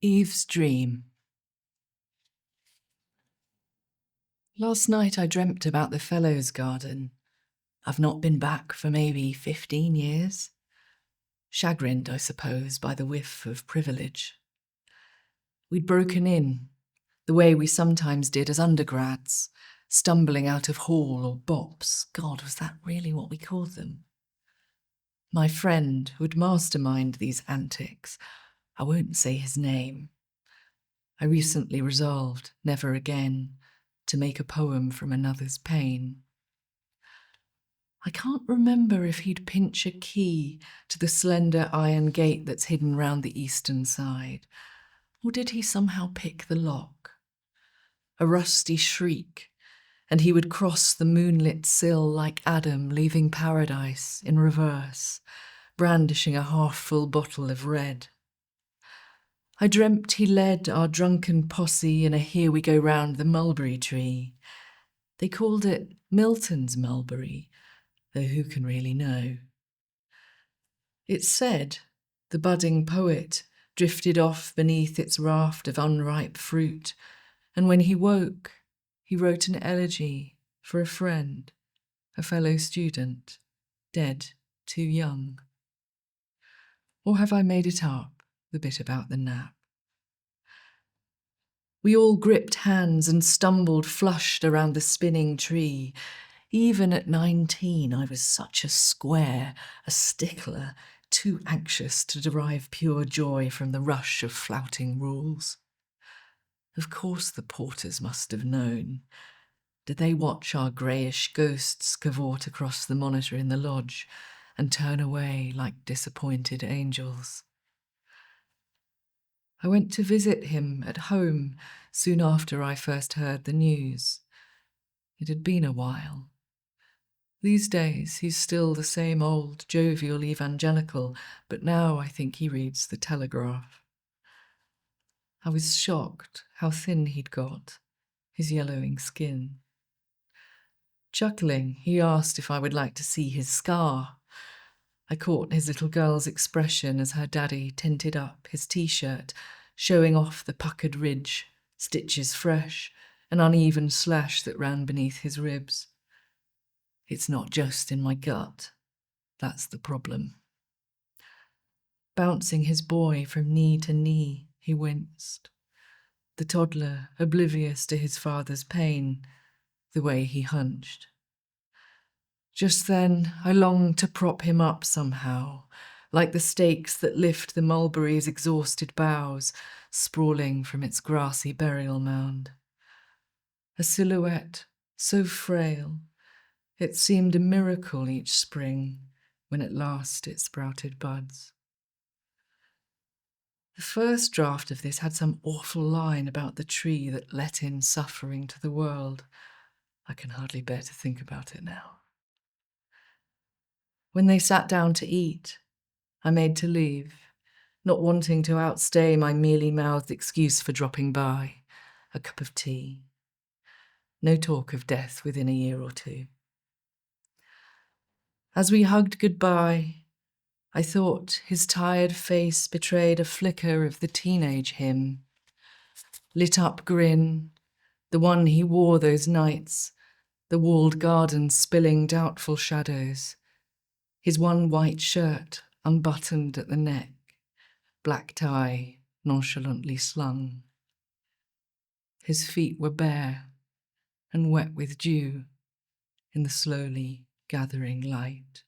Eve's Dream. Last night I dreamt about the Fellows' Garden. I've not been back for maybe 15 years. Chagrined, I suppose, by the whiff of privilege. We'd broken in, the way we sometimes did as undergrads, stumbling out of hall or bops. God, was that really what we called them? My friend who'd mastermind these antics, I won't say his name. I recently resolved, never again, to make a poem from another's pain. I can't remember if he'd pinch a key to the slender iron gate that's hidden round the eastern side, or did he somehow pick the lock? A rusty shriek, and he would cross the moonlit sill like Adam leaving paradise in reverse, brandishing a half-full bottle of red. I dreamt he led our drunken posse in a here we go round the mulberry tree. They called it Milton's mulberry, though who can really know? It's said the budding poet drifted off beneath its raft of unripe fruit, and when he woke, he wrote an elegy for a friend, a fellow student, dead too young. Or have I made it up, the bit about the nap? We all gripped hands and stumbled flushed around the spinning tree. Even at 19, I was such a square, a stickler, too anxious to derive pure joy from the rush of flouting rules. Of course the porters must have known. Did they watch our greyish ghosts cavort across the monitor in the lodge and turn away like disappointed angels? I went to visit him at home soon after I first heard the news. It had been a while. These days he's still the same old jovial evangelical, but now I think he reads the Telegraph. I was shocked how thin he'd got, his yellowing skin. Chuckling, he asked if I would like to see his scar. I caught his little girl's expression as her daddy tinted up his t-shirt, showing off the puckered ridge, stitches fresh, an uneven slash that ran beneath his ribs. It's not just in my gut. That's the problem. Bouncing his boy from knee to knee, he winced. The toddler, oblivious to his father's pain, the way he hunched. Just then, I longed to prop him up somehow, like the stakes that lift the mulberry's exhausted boughs, sprawling from its grassy burial mound. A silhouette so frail, it seemed a miracle each spring when at last it sprouted buds. The first draft of this had some awful line about the tree that let in suffering to the world. I can hardly bear to think about it now. When they sat down to eat, I made to leave, not wanting to outstay my mealy-mouthed excuse for dropping by, a cup of tea. No talk of death within a year or two. As we hugged goodbye, I thought his tired face betrayed a flicker of the teenage him. Lit-up grin, the one he wore those nights, the walled garden spilling doubtful shadows. His one white shirt unbuttoned at the neck, black tie nonchalantly slung. His feet were bare and wet with dew in the slowly gathering light.